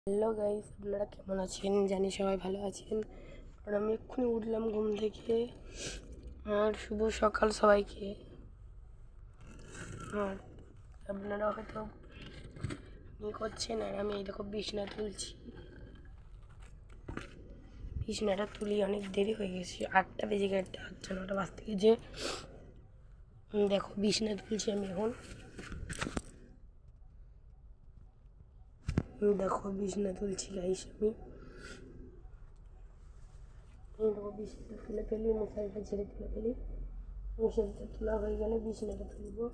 Hello guys, আপনারা কেমন আছেন? জানি সবাই ভালো আছেন। আর আমি এক্ষুনি উঠলাম ঘুম থেকে। আর শুভ সকাল সবাইকে। আর আপনারা হয়তো করছেন, আর আমি এই দেখো বিছনা তুলছি। বিছনাটা তুলি অনেক দেরি হয়ে গেছে, 8টা বেজে গেছে, 8টা 9টা বাজতে গেছে। দেখো বিছনা তুলছি আমি এখন। দেখো বিছনা তুলছি গাইস আমি। দেখো বিছনাটা তুলে ফেলি, মশারিটা ঝেড়ে তুলে ফেলি। মশারিটা তোলা হয়ে গেলে বিছনাটা তুলবো।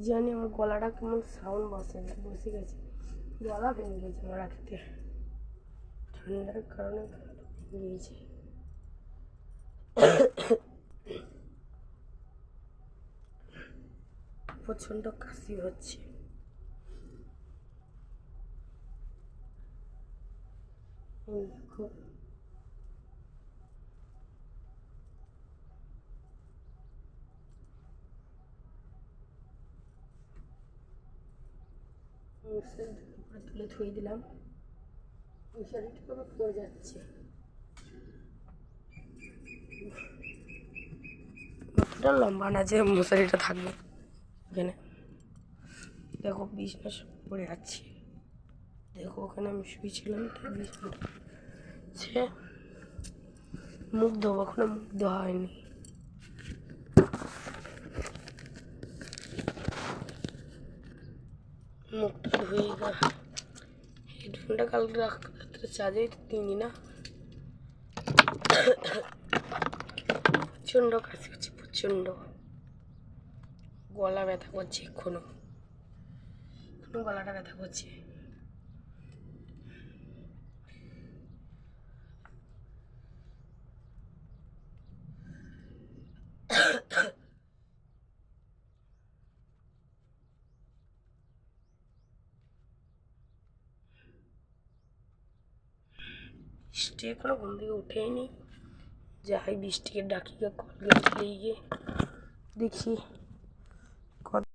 জানি আমার গলাটা কেমন সাউন্ড বসে গেছে, গলা ভেঙে গেছে আমার রাখতে, ঠান্ডার কারণে ভেঙে গিয়েছে। প্রচণ্ড কাশি হচ্ছে। দেখো মশারিটার উপরে তুলে থুয়ে দিলাম। মশারিটা আবার পড়ে যাচ্ছে। অতটা লম্বা না যে মশারিটা থাকবে এখানে। দেখো বিছনা সব পড়ে যাচ্ছে। দেখো ওখানে আমি শুয়েছিলাম, তাই বিছনাটা সে মুখ ধোবো, এখনো মুখ ধোয়া হয়নি। মুখটা ধুয়ে হেডফোনটা কালকে রাত্রে চার্জে দিইনি না। প্রচণ্ড কাশি হচ্ছে, প্রচণ্ড গলা ব্যথা করছে, এখনো গলাটা ব্যথা করছে। বৃষ্টি এখনো ঘুম থেকে উঠেইনি। যাই বৃষ্টিকে ডাকি, কল গিয়ে দেখি